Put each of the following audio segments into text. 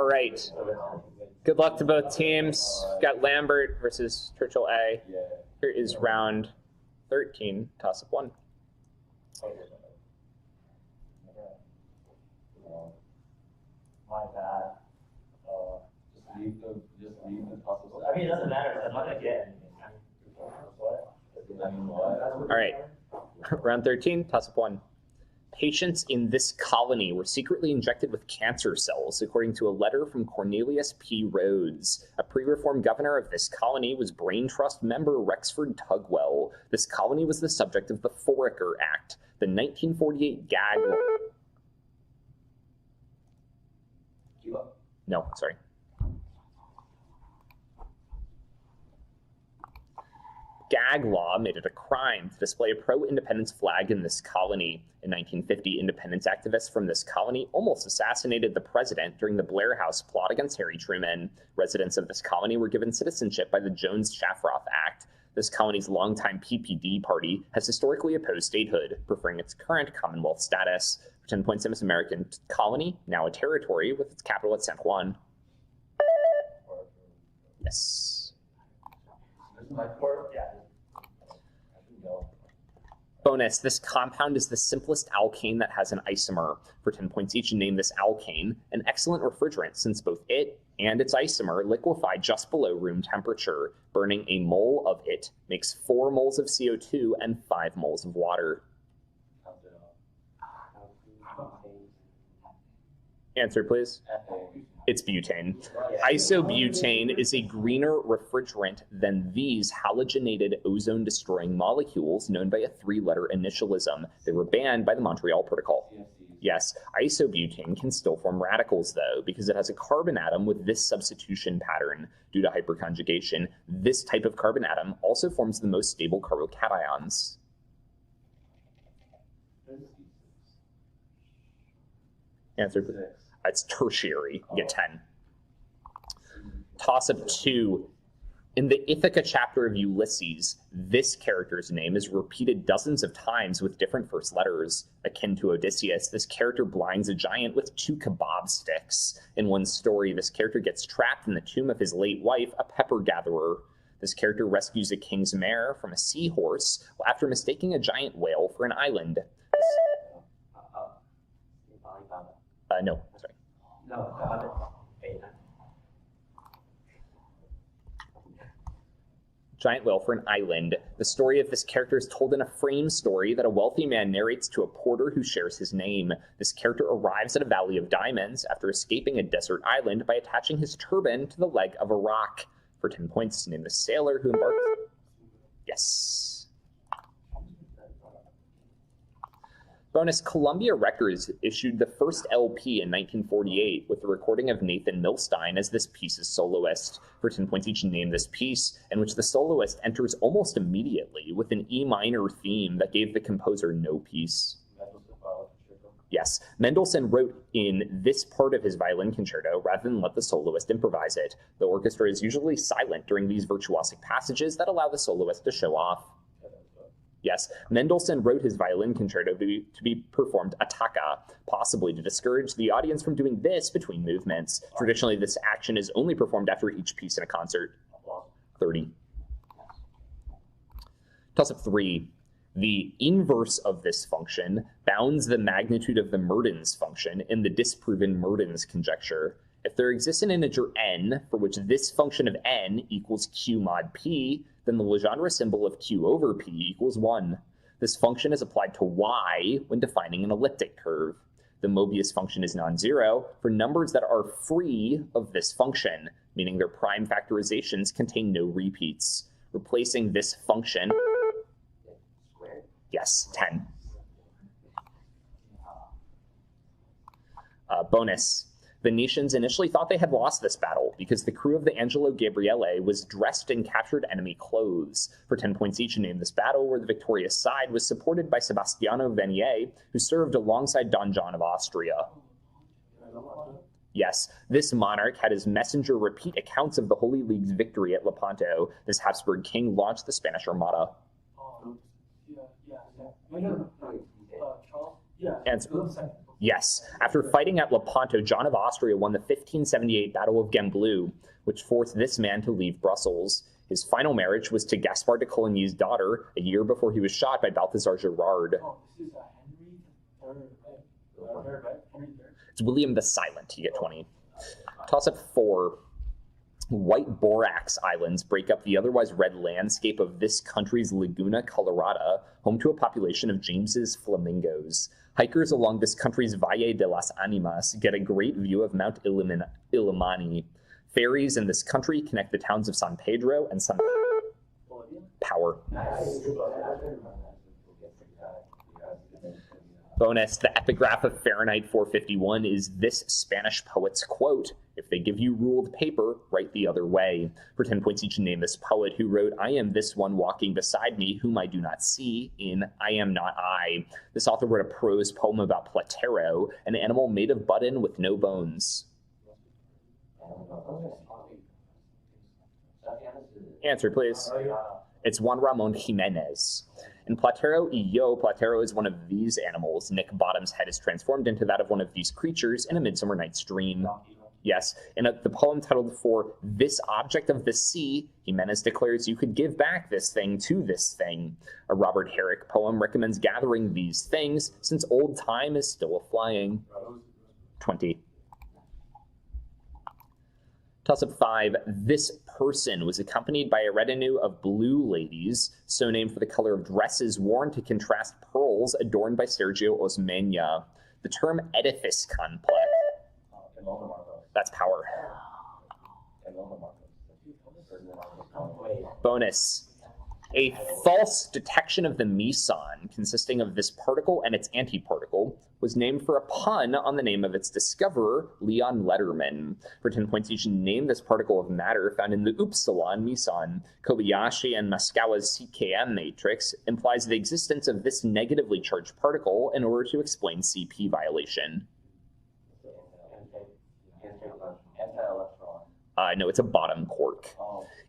All right. Good luck to both teams. We've got Lambert versus Churchill A. Here is round 13, toss-up 1. My bad. Just leave the toss-up. I mean, it doesn't matter. I'm not gonna get anything. All right. Round 13, toss-up 1. Patients in this colony were secretly injected with cancer cells, according to a letter from Cornelius P. Rhodes. A pre-reform governor of this colony was Brain Trust member Rexford Tugwell. This colony was the subject of the Foraker Act, the 1948 gag law. No, sorry. Gag law made it a crime to display a pro-independence flag in this colony. In 1950, independence activists from this colony almost assassinated the president during the Blair House plot against Harry Truman. Residents of this colony were given citizenship by the Jones-Shafroth Act. This colony's longtime PPD party has historically opposed statehood, preferring its current Commonwealth status. For 10 points in this American colony, now a territory with its capital at San Juan. Yes. Bonus, this compound is the simplest alkane that has an isomer. For 10 points each, name this alkane, an excellent refrigerant since both it and its isomer liquefy just below room temperature. Burning a mole of it makes 4 moles of CO2 and 5 moles of water. Answer, please. It's butane. Isobutane is a greener refrigerant than these halogenated ozone-destroying molecules known by a 3-letter initialism. They were banned by the Montreal Protocol. Yes, isobutane can still form radicals, though, because it has a carbon atom with this substitution pattern. Due to hyperconjugation, this type of carbon atom also forms the most stable carbocations. Answer, please. It's tertiary. You get 10. Toss-up 2. In the Ithaca chapter of Ulysses, this character's name is repeated dozens of times with different first letters. Akin to Odysseus, this character blinds a giant with 2 kebab sticks. In one story, this character gets trapped in the tomb of his late wife, a pepper gatherer. This character rescues a king's mare from a seahorse after mistaking a giant whale for an island. No, sorry. Giant whale for an island. The story of this character is told in a frame story that a wealthy man narrates to a porter who shares his name. This character arrives at a valley of diamonds after escaping a desert island by attaching his turban to the leg of a rock. For 10 points, name the sailor who embarks. Yes. Bonus, Columbia Records issued the first LP in 1948 with the recording of Nathan Milstein as this piece's soloist. For 10 points each, name this piece, in which the soloist enters almost immediately with an E minor theme that gave the composer no peace. Yes, Mendelssohn wrote in this part of his violin concerto rather than let the soloist improvise it. The orchestra is usually silent during these virtuosic passages that allow the soloist to show off. Yes, Mendelssohn wrote his violin concerto to be performed attacca, possibly to discourage the audience from doing this between movements. Traditionally, this action is only performed after each piece in a concert. 30. Toss-up 3. The inverse of this function bounds the magnitude of the Mertens function in the disproven Mertens conjecture. If there exists an integer n for which this function of n equals q mod p, then the Legendre symbol of q over p equals 1. This function is applied to y when defining an elliptic curve. The Mobius function is non-zero for numbers that are free of this function, meaning their prime factorizations contain no repeats. Replacing this function... Yes, 10. Bonus. Venetians initially thought they had lost this battle because the crew of the Angelo Gabriele was dressed in captured enemy clothes. For 10 points each, name this battle where the victorious side was supported by Sebastiano Venier, who served alongside Don John of Austria. Yes, this monarch had his messenger repeat accounts of the Holy League's victory at Lepanto. This Habsburg king launched the Spanish Armada. Answer. Yes, after fighting at Lepanto, John of Austria won the 1578 Battle of Gembloux, which forced this man to leave Brussels. His final marriage was to Gaspard de Coligny's daughter, a year before he was shot by Balthazar Gerard. Oh, this is Henry III, right? Henry III. It's William the Silent. You get 20. Toss-up 4. White borax islands break up the otherwise red landscape of this country's Laguna Colorada, home to a population of James's flamingos. Hikers along this country's Valle de las Animas get a great view of Mount Illimani. Ferries in this country connect the towns of San Pedro and San Power. Bonus, the epigraph of Fahrenheit 451 is this Spanish poet's quote: "If they give you ruled paper, write the other way." For 10 points each, name this poet who wrote "I am this one walking beside me, whom I do not see" in I Am Not I. This author wrote a prose poem about Platero, an animal made of button with no bones. Answer, please. It's Juan Ramon Jimenez. In Platero y Yo, Platero is one of these animals. Nick Bottom's head is transformed into that of one of these creatures in A Midsummer Night's Dream. Yes, in the poem titled "For This Object of the Sea," Jimenez declares you could give back this thing to this thing. A Robert Herrick poem recommends gathering these things, since old time is still a-flying. 20. Toss-up 5. This person was accompanied by a retinue of blue ladies, so named for the color of dresses worn to contrast pearls adorned by Sergio Osmeña. The term edifice complex. That's Power. Bonus. A false detection of the meson, consisting of this particle and its antiparticle, was named for a pun on the name of its discoverer, Leon Lederman. For 10 points each, name this particle of matter found in the upsilon meson. Kobayashi and Maskawa's CKM matrix implies the existence of this negatively charged particle in order to explain CP violation. No, it's a bottom quark.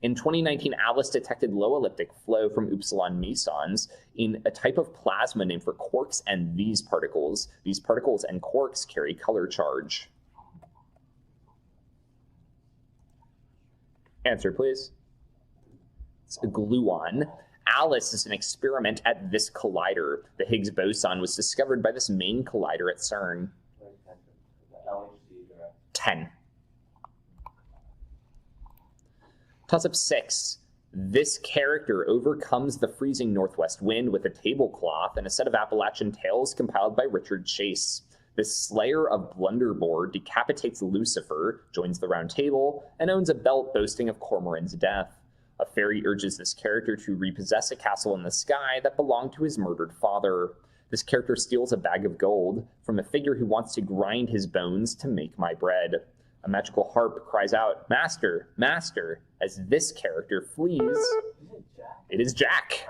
In 2019, Alice detected low elliptic flow from upsilon mesons in a type of plasma named for quarks and these particles. These particles and quarks carry color charge. Answer, please. It's a gluon. Alice is an experiment at this collider. The Higgs boson was discovered by this main collider at CERN. 10. Toss-up 6. This character overcomes the freezing northwest wind with a tablecloth and a set of Appalachian tales compiled by Richard Chase. This slayer of Blunderbore decapitates Lucifer, joins the round table, and owns a belt boasting of Cormoran's death. A fairy urges this character to repossess a castle in the sky that belonged to his murdered father. This character steals a bag of gold from a figure who wants to grind his bones to make my bread. A magical harp cries out, "Master, Master," as this character flees. It is Jack.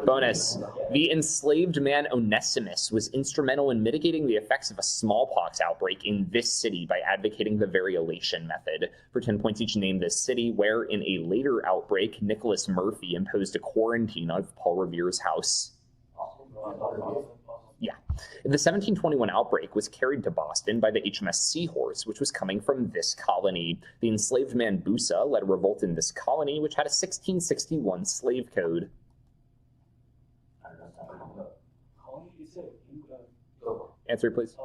Bonus. The enslaved man Onesimus was instrumental in mitigating the effects of a smallpox outbreak in this city by advocating the variolation method. For 10 points each, name this city where, in a later outbreak, Nicholas Murphy imposed a quarantine of Paul Revere's house. Yeah. The 1721 outbreak was carried to Boston by the HMS Seahorse, which was coming from this colony. The enslaved man Busa led a revolt in this colony, which had a 1661 slave code. Answer, please.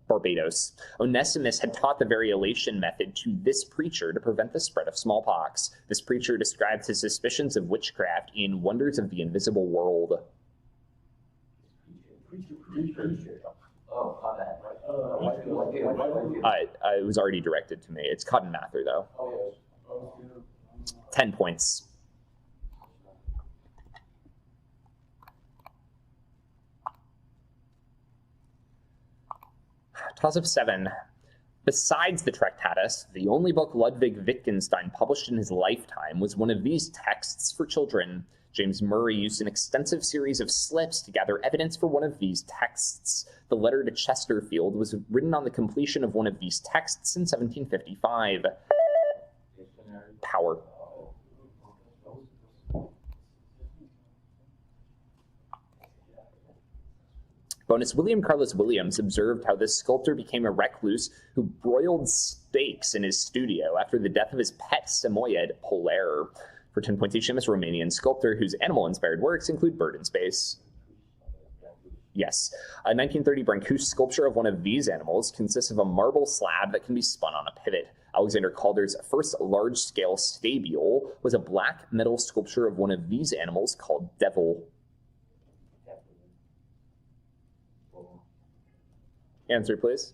Barbados. Onesimus had taught the variolation method to this preacher to prevent the spread of smallpox. This preacher describes his suspicions of witchcraft in Wonders of the Invisible World. It was already directed to me. It's Cotton Mather, though. 10 points. Toss-up 7. Besides the Tractatus, the only book Ludwig Wittgenstein published in his lifetime was one of these texts for children. James Murray used an extensive series of slips to gather evidence for one of these texts. The letter to Chesterfield was written on the completion of one of these texts in 1755. Power. Bonus, William Carlos Williams observed how this sculptor became a recluse who broiled steaks in his studio after the death of his pet Samoyed, Polaire. For 10 points each, famous Romanian sculptor whose animal-inspired works include Bird in Space. Yes. A 1930 Brancusi sculpture of one of these animals consists of a marble slab that can be spun on a pivot. Alexander Calder's first large-scale stabule was a black metal sculpture of one of these animals called Devil. Answer, please.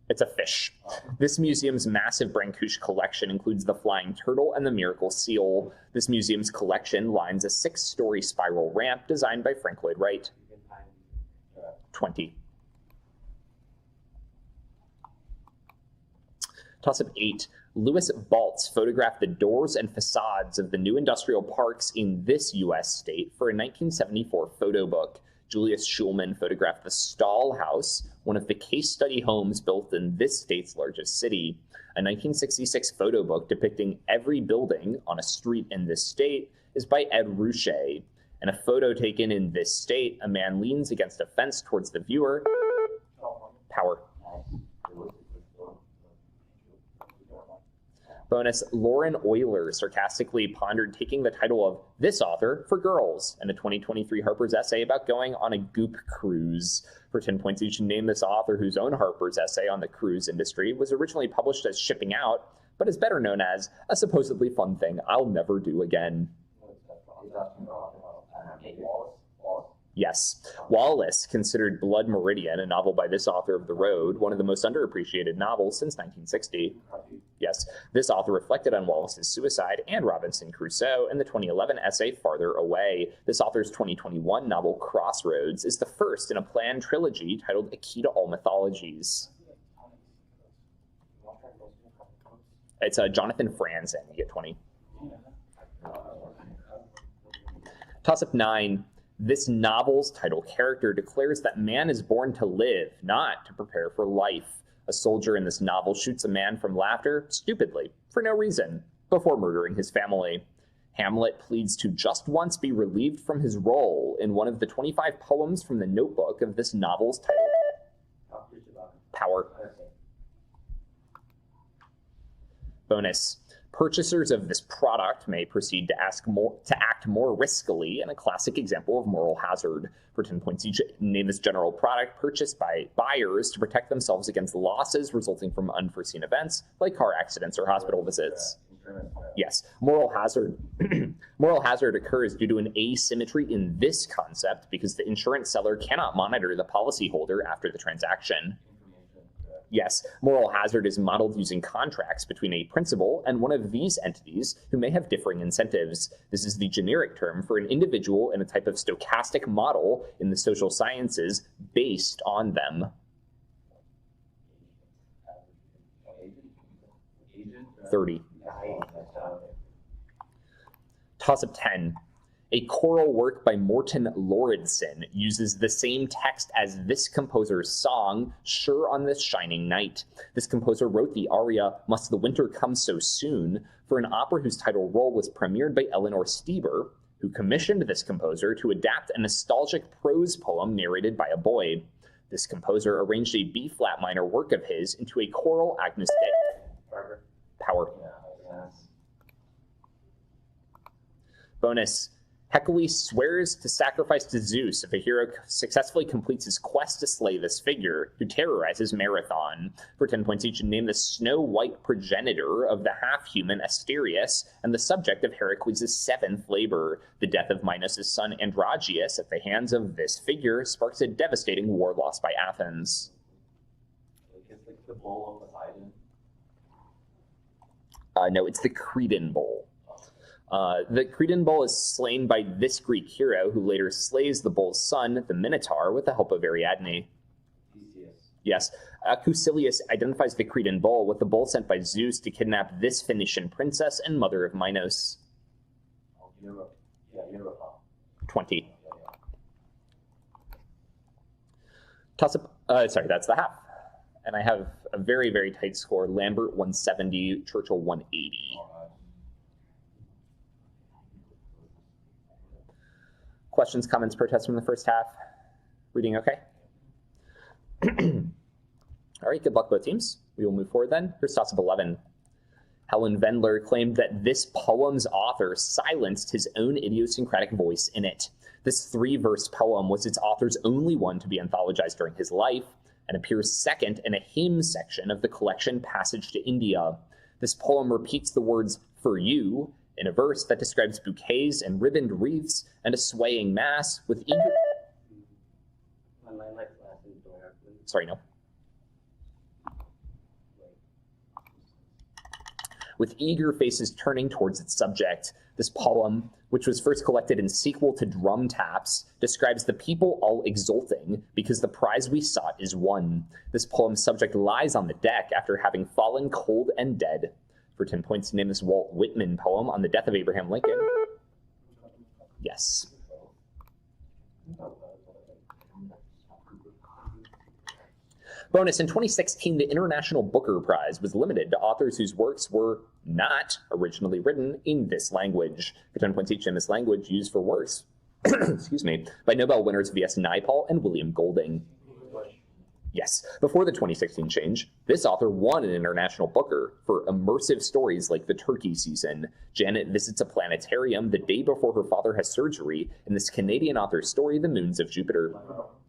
It's a fish. This museum's massive Brancusi collection includes the flying turtle and the miracle seal. This museum's collection lines a 6-story spiral ramp designed by Frank Lloyd Wright. 20. Toss-up 8. Louis Baltz photographed the doors and facades of the new industrial parks in this U.S. state for a 1974 photo book. Julius Schulman photographed the Stahl House, one of the case study homes built in this state's largest city. A 1966 photo book depicting every building on a street in this state is by Ed Ruscha. In a photo taken in this state, a man leans against a fence towards the viewer. Power. Bonus, Lauren Euler sarcastically pondered taking the title of This Author for Girls in a 2023 Harper's essay about going on a goop cruise. For 10 points each, name this author whose own Harper's essay on the cruise industry was originally published as Shipping Out, but is better known as A Supposedly Fun Thing I'll Never Do Again. Yes. Wallace considered Blood Meridian, a novel by this author of The Road, one of the most underappreciated novels since 1960. Yes. This author reflected on Wallace's suicide and Robinson Crusoe in the 2011 essay Farther Away. This author's 2021 novel Crossroads is the first in a planned trilogy titled A Key to All Mythologies. It's Jonathan Franzen. You get 20. Toss-up 9. This novel's title character declares that man is born to live, not to prepare for life. A soldier in this novel shoots a man from laughter, stupidly, for no reason, before murdering his family. Hamlet pleads to just once be relieved from his role in one of the 25 poems from the notebook of this novel's title. Power. Bonus. Purchasers of this product may proceed to act more riskily in a classic example of moral hazard. For 10 points each, name this general product purchased by buyers to protect themselves against losses resulting from unforeseen events like car accidents or hospital visits. Yes, moral hazard. Moral hazard occurs due to an asymmetry in this concept because the insurance seller cannot monitor the policyholder after the transaction. Yes, moral hazard is modeled using contracts between a principal and one of these entities who may have differing incentives. This is the generic term for an individual in a type of stochastic model in the social sciences based on them. 30. Toss-up 10. A choral work by Morton Lauridsen uses the same text as this composer's song, Sure on This Shining Night. This composer wrote the aria, Must the Winter Come So Soon, for an opera whose title role was premiered by Eleanor Steber, who commissioned this composer to adapt a nostalgic prose poem narrated by a boy. This composer arranged a B-flat minor work of his into a choral Agnus Dei. Power. Bonus. Hercules swears to sacrifice to Zeus if a hero successfully completes his quest to slay this figure, who terrorizes Marathon. For 10 points each, name the snow-white progenitor of the half-human Asterius and the subject of Heracles' seventh labor. The death of Minos' son Androgeus at the hands of this figure sparks a devastating war lost by Athens. It's like the bull of Poseidon. No, it's the Cretan bull. The Cretan bull is slain by this Greek hero, who later slays the bull's son, the Minotaur, with the help of Ariadne. Theseus. Yes. Cusilius identifies the Cretan bull with the bull sent by Zeus to kidnap this Phoenician princess and mother of Minos. Europa. 20. Toss-up. Sorry, that's the half. And I have a very, very tight score. Lambert 170, Churchill 180. Questions, comments, protests from the first half? Reading okay? All right, good luck both teams. We will move forward then. Here's toss-up 11. Helen Wendler claimed that this poem's author silenced his own idiosyncratic voice in it. This 3-verse poem was its author's only one to be anthologized during his life and appears second in a hymn section of the collection Passage to India. This poem repeats the words "for you" in a verse that describes bouquets and ribboned wreaths and a swaying mass with eager... Sorry, no. With eager faces turning towards its subject. This poem, which was first collected in sequel to Drum Taps, describes the people all exulting because the prize we sought is won. This poem's subject lies on the deck after having fallen cold and dead. For 10 points, name this Walt Whitman poem on the death of Abraham Lincoln. Yes. Bonus, in 2016, the International Booker Prize was limited to authors whose works were not originally written in this language. For 10 points each in this language used for works, excuse me, by Nobel winners V.S. Naipaul and William Golding. Yes, before the 2016 change, this author won an International Booker for immersive stories like The Turkey Season. Janet visits a planetarium the day before her father has surgery in this Canadian author's story, The Moons of Jupiter.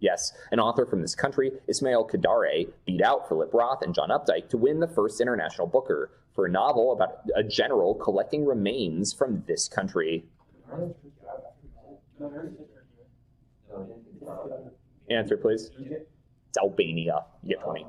Yes, an author from this country, Ismail Kadare, beat out Philip Roth and John Updike to win the first International Booker for a novel about a general collecting remains from this country. Answer, please. Albania. You get 20.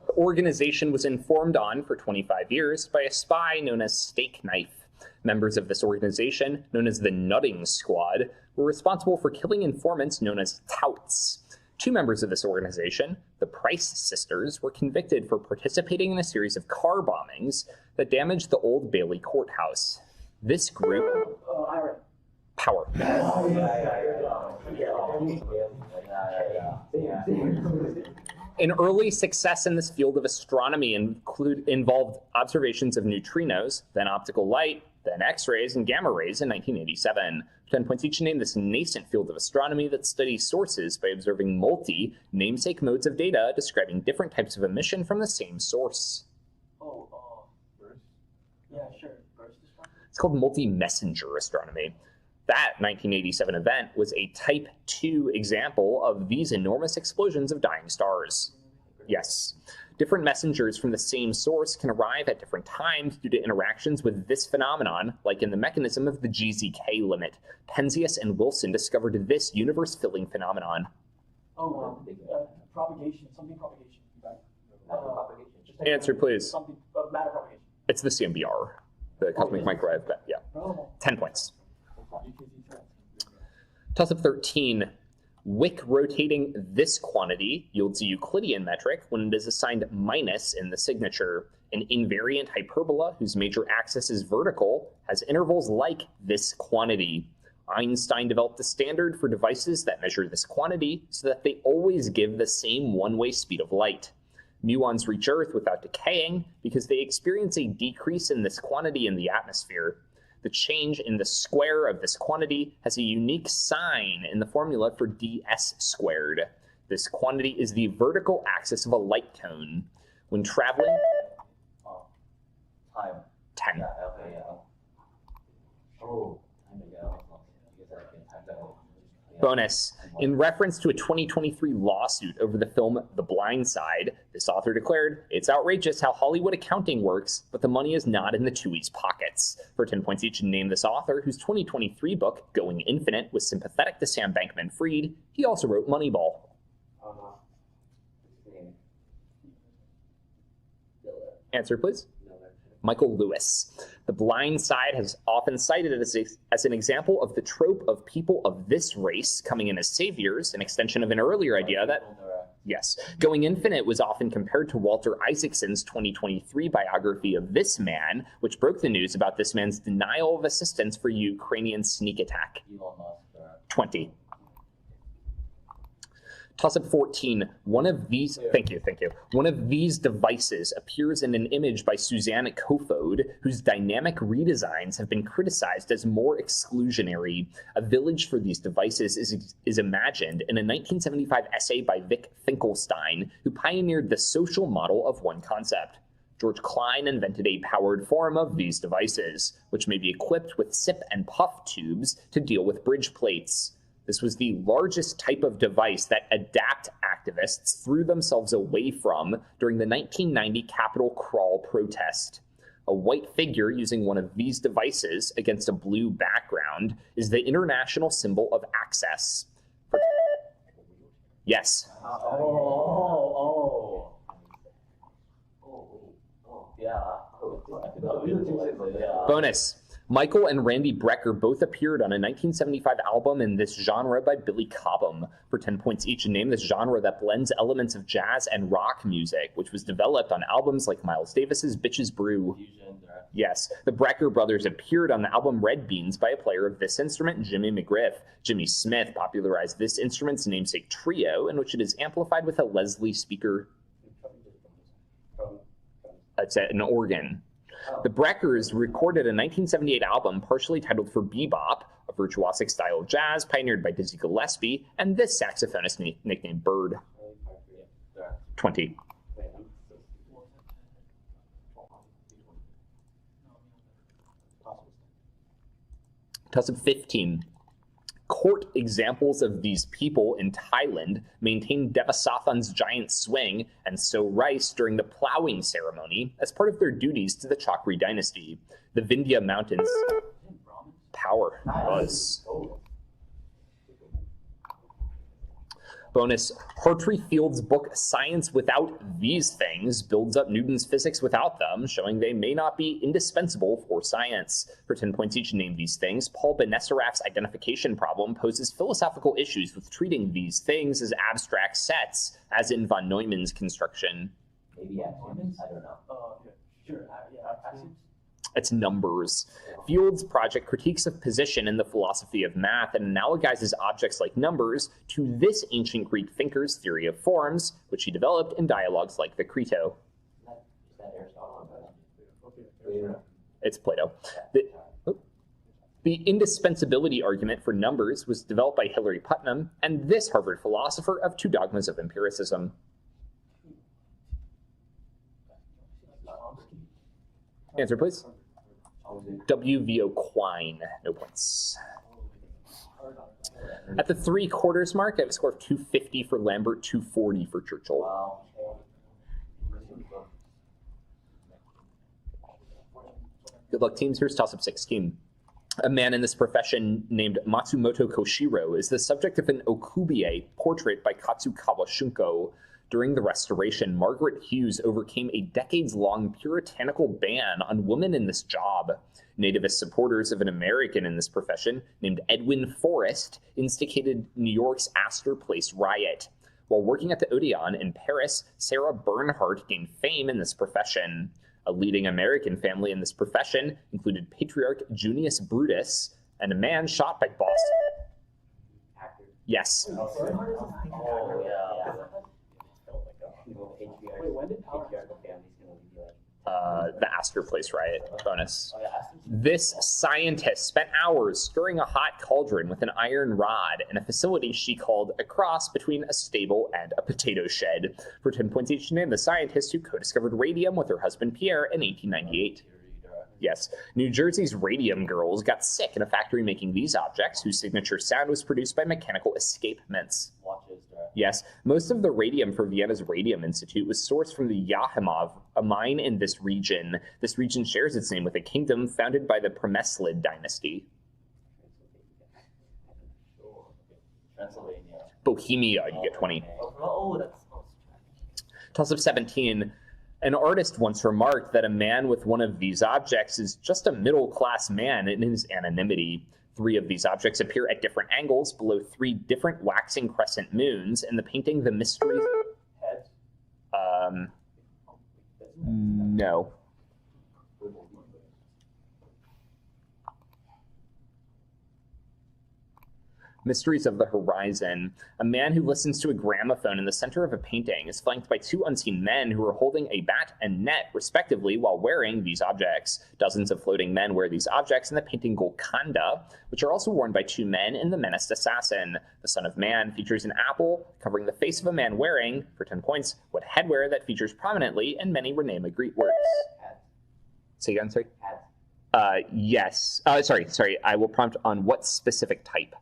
The organization was informed on for 25 years by a spy known as Steak Knife. Members of this organization, known as the Nutting Squad, were responsible for killing informants known as touts. 2 members of this organization, the Price Sisters, were convicted for participating in a series of car bombings that damaged the Old Bailey courthouse. This group... Power. An early success in this field of astronomy involved observations of neutrinos, then optical light, then X-rays and gamma rays in 1987. 10 points each name this nascent field of astronomy that studies sources by observing multi-namesake modes of data describing different types of emission from the same source. Yeah, sure. It's called multi-messenger astronomy. That 1987 event was a Type 2 example of these enormous explosions of dying stars. Yes. Different messengers from the same source can arrive at different times due to interactions with this phenomenon, like in the mechanism of the GZK limit. Penzias and Wilson discovered this universe-filling phenomenon. Propagation, something propagation. Answer, please. Something, matter propagation. It's the CMBR, the cosmic microwave, but yeah. 10 points. Toss-up 13. Wick rotating this quantity yields a Euclidean metric when it is assigned minus in the signature. An invariant hyperbola whose major axis is vertical has intervals like this quantity. Einstein developed a standard for devices that measure this quantity so that they always give the same one-way speed of light. Muons reach Earth without decaying because they experience a decrease in this quantity in the atmosphere. The change in the square of this quantity has a unique sign in the formula for ds squared. This quantity is the vertical axis of a light cone. When traveling... Time. 10. Yeah, okay, yeah. Oh, time ago. Bonus. In reference to a 2023 lawsuit over the film The Blind Side, this author declared, "It's outrageous how Hollywood accounting works, but the money is not in the Tuies' pockets." For 10 points each, name this author, whose 2023 book, Going Infinite, was sympathetic to Sam Bankman-Fried. He also wrote Moneyball. Answer, please. Michael Lewis. The Blind Side has often cited it as an example of the trope of people of this race coming in as saviors, an extension of an earlier idea that, yes, Going Infinite was often compared to Walter Isaacson's 2023 biography of this man, which broke the news about this man's denial of assistance for Ukrainian sneak attack. 20. Toss-up 14. One of these, thank you. One of these devices appears in an image by Suzanne Kofod, whose dynamic redesigns have been criticized as more exclusionary. A village for these devices is imagined in a 1975 essay by Vic Finkelstein, who pioneered the social model of one concept. George Klein invented a powered form of these devices, which may be equipped with sip and puff tubes to deal with bridge plates. This was the largest type of device that ADAPT activists threw themselves away from during the 1990 Capitol crawl protest. A white figure using one of these devices against a blue background is the international symbol of access. Yes. Yeah. Bonus. Michael and Randy Brecker both appeared on a 1975 album in this genre by Billy Cobham. For 10 points each, name this genre that blends elements of jazz and rock music, which was developed on albums like Miles Davis's Bitches Brew. Yes, the Brecker brothers appeared on the album Red Beans by a player of this instrument, Jimmy McGriff. Jimmy Smith popularized this instrument's namesake trio, in which it is amplified with a Leslie speaker. It's an organ. The Breckers recorded a 1978 album partially titled For Bebop, a virtuosic style of jazz pioneered by Dizzy Gillespie, and this saxophonist nicknamed Bird. 20. Toss-up 15. Court examples of these people in Thailand maintained Devasathan's giant swing and sow rice during the plowing ceremony as part of their duties to the Chakri dynasty. The Vindhya Mountains power was. Bonus, Hartree-Field's book Science Without These Things builds up Newton's physics without them, showing they may not be indispensable for science. For 10 points each, name these things. Paul Benesaraf's identification problem poses philosophical issues with treating these things as abstract sets, as in von Neumann's construction. Maybe axioms? I don't know. Sure. Axioms. It's numbers. Field's project critiques of position in the philosophy of math and analogizes objects like numbers to this ancient Greek thinker's theory of forms, which he developed in dialogues like the Crito. Is that Aristotle? It's Plato. The indispensability argument for numbers was developed by Hilary Putnam and this Harvard philosopher of two dogmas of empiricism. Answer, please. W.V.O. Quine, no points. At the 3/4 mark, I have a score of 250 for Lambert, 240 for Churchill. Wow. Good luck, teams. Here's toss-up 16. A man in this profession named Matsumoto Koshiro is the subject of an okubie portrait by Katsukawa Shunko. During the Restoration, Margaret Hughes overcame a decades-long puritanical ban on women in this job. Nativist supporters of an American in this profession named Edwin Forrest instigated New York's Astor Place riot. While working at the Odeon in Paris, Sarah Bernhardt gained fame in this profession. A leading American family in this profession included patriarch Junius Brutus and a man shot by Boston. Yes. Oh, yeah. Wait, when did patriarchal families gonna be like? The Astor Place riot bonus. This scientist spent hours stirring a hot cauldron with an iron rod in a facility she called a cross between a stable and a potato shed. For 10 points each, name the scientist who co-discovered radium with her husband Pierre in 1898. Yes, New Jersey's radium girls got sick in a factory making these objects, whose signature sound was produced by mechanical escapements. Yes, most of the radium for Vienna's Radium Institute was sourced from the Yahimov, a mine in this region. This region shares its name with a kingdom founded by the Premeslid dynasty. Transylvania. Bohemia, you get 20. Oh, that's... Toss-up 17. An artist once remarked that a man with one of these objects is just a middle-class man in his anonymity. 3 of these objects appear at different angles below 3 different waxing crescent moons in the painting The Mystery... No. Mysteries of the Horizon. A man who listens to a gramophone in the center of a painting is flanked by two unseen men who are holding a bat and net, respectively, while wearing these objects. Dozens of floating men wear these objects in the painting Golconda, which are also worn by two men in The Menaced Assassin. The Son of Man features an apple covering the face of a man wearing, for 10 points, what headwear that features prominently in many Rene Magritte works. Hat. Say again, sorry? Hat. Yes. Sorry. I will prompt on what specific type.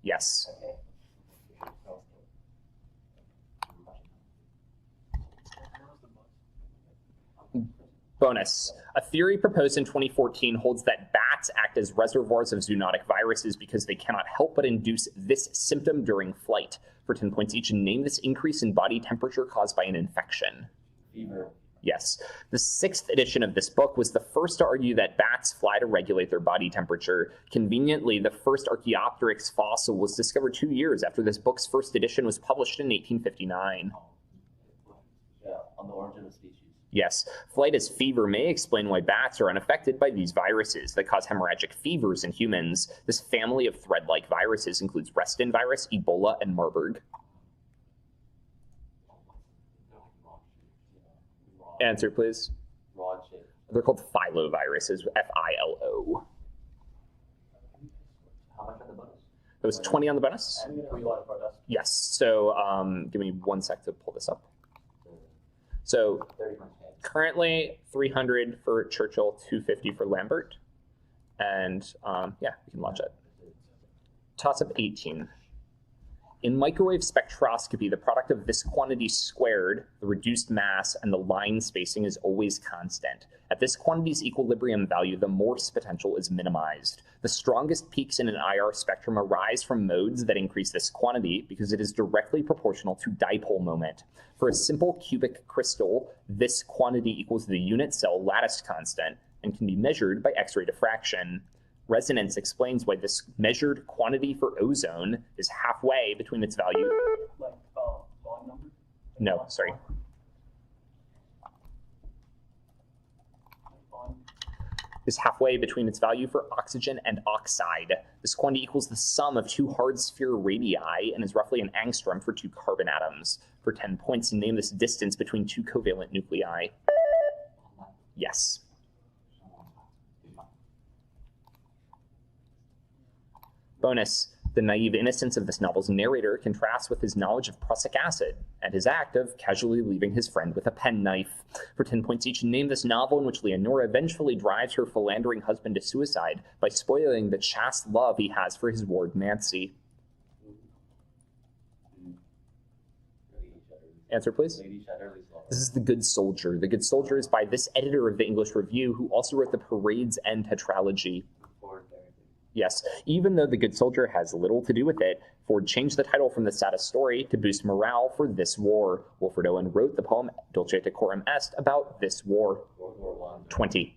Yes. Bonus. A theory proposed in 2014 holds that bats act as reservoirs of zoonotic viruses because they cannot help but induce this symptom during flight. For 10 points each, name this increase in body temperature caused by an infection. Fever. Yes. The 6th edition of this book was the first to argue that bats fly to regulate their body temperature. Conveniently, the first Archaeopteryx fossil was discovered 2 years after this book's first edition was published in 1859. Yeah, on the origin of species. Yes. Flight as fever may explain why bats are unaffected by these viruses that cause hemorrhagic fevers in humans. This family of thread-like viruses includes Reston virus, Ebola, and Marburg. Answer, please. Rod shape. They're called filoviruses, F-I-L-O. How much on the bonus? There was 20 on the bonus? And we want for us. Yes. So give me 1 sec to pull this up. So 30 points. currently 300 for Churchill, 250 for Lambert. And yeah, we can launch it. Toss up 18. In microwave spectroscopy, the product of this quantity squared, the reduced mass, and the line spacing is always constant. At this quantity's equilibrium value, the Morse potential is minimized. The strongest peaks in an IR spectrum arise from modes that increase this quantity because it is directly proportional to dipole moment. For a simple cubic crystal, this quantity equals the unit cell lattice constant and can be measured by X-ray diffraction. Resonance explains why this measured quantity for ozone is halfway between its value. Like, bond number? No, sorry. Bond. Is halfway between its value for oxygen and oxide. This quantity equals the sum of two hard sphere radii and is roughly an angstrom for two carbon atoms. For 10 points, name this distance between two covalent nuclei. Yes. Bonus. The naive innocence of this novel's narrator contrasts with his knowledge of prussic acid and his act of casually leaving his friend with a penknife. For 10 points each, name this novel in which Leonora vengefully drives her philandering husband to suicide by spoiling the chaste love he has for his ward Nancy. Answer, please. Lady Chatterley's Law. This is The Good Soldier. The Good Soldier is by this editor of the English Review, who also wrote the Parade's End tetralogy. Yes, even though The Good Soldier has little to do with it, Ford changed the title from The Saddest Story to boost morale for this war. Wilfred Owen wrote the poem Dulce et Decorum Est about this war. World War I. 20.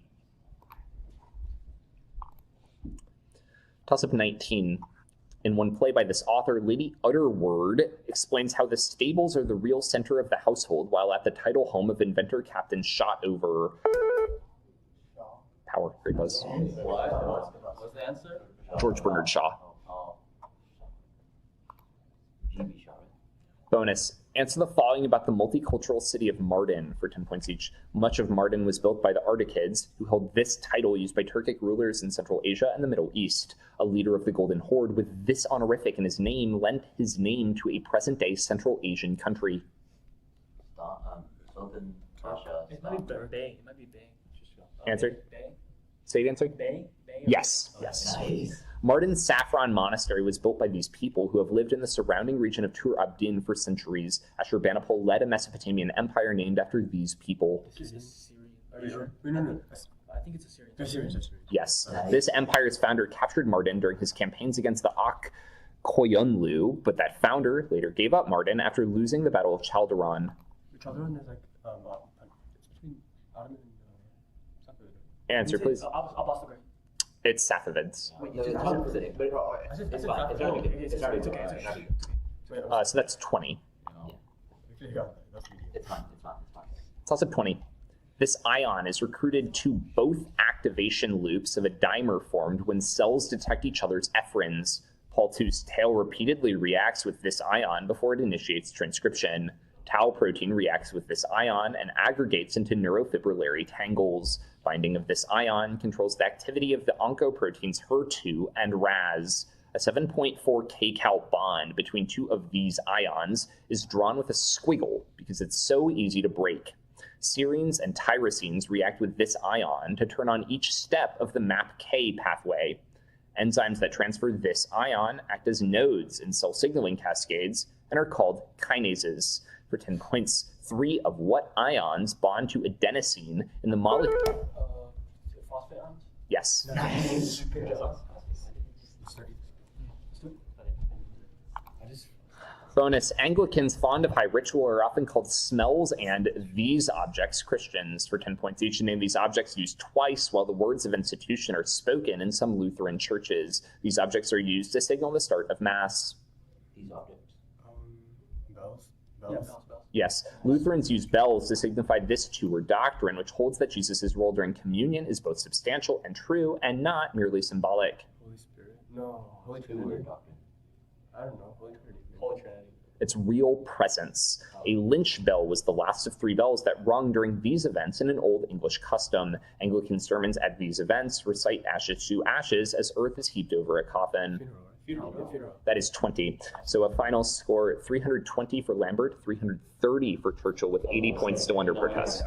Toss up 19. In one play by this author, Lady Utterword explains how the stables are the real center of the household, while at the title home of inventor Captain Shotover. Power, great buzz. What? What's the answer? George Bernard Shaw. Oh. GB Shaw. Bonus. Answer the following about the multicultural city of Mardin for 10 points each. Much of Mardin was built by the Ardakids, who held this title used by Turkic rulers in Central Asia and the Middle East. A leader of the Golden Horde with this honorific in his name lent his name to a present-day Central Asian country. Sultan Pasha. It might be Bay. It might be Bay. Answer? Bay. Say it again, sorry. Bay. Bay. Yes. Yes. Nice. Mardin's Saffron Monastery was built by these people who have lived in the surrounding region of Tur Abdin for centuries. Ashurbanipal led a Mesopotamian empire named after these people. This is Syrian. Are you sure? sure? No. I think it's a Syrian. That's serious. Yes. This empire's founder captured Mardin during his campaigns against the Ak Koyunlu, but that founder later gave up Mardin after losing the Battle of Chaldiran. Chaldiran is like it's between Ottoman and Safavid. Answer, please. Abbas the Great. It's Safavids. Wait, No, you it's said not today, but it's fine. It's already good. It's already good. So that's 20. Actually, yeah, that's really It's fine. It's fine. It's fine. It's also 20. This ion is recruited to both activation loops of a dimer formed when cells detect each other's effrins. Pol II's tail repeatedly reacts with this ion before it initiates transcription. Tau protein reacts with this ion and aggregates into neurofibrillary tangles. Binding of this ion controls the activity of the oncoproteins HER2 and RAS. A 7.4 kcal bond between two of these ions is drawn with a squiggle because it's so easy to break. Serines and tyrosines react with this ion to turn on each step of the MAPK pathway. Enzymes that transfer this ion act as nodes in cell signaling cascades and are called kinases. For 10 points, 3 of what ions bond to adenosine in the molecule? Phosphate ions? Yes. Nice. Bonus, Anglicans fond of high ritual are often called smells and these objects Christians. For 10 points each, name these objects used twice while the words of institution are spoken in some Lutheran churches. These objects are used to signal the start of Mass. These objects. Bells? Yeah, Bells? bells. Yes, Lutherans use bells to signify this two-word doctrine, which holds that Jesus' role during communion is both substantial and true and not merely symbolic. Holy Spirit? No. Holy Two-word Trinity? doctrine. I don't know. Holy Trinity. Holy Trinity. It's real presence. A lynch bell was the last of 3 bells that rung during these events in an Old English custom. Anglican sermons at these events recite ashes to ashes as earth is heaped over a coffin. Funeral. That is 20. So a final score, 320 for Lambert, 330 for Churchill with 80 points to wonder per test.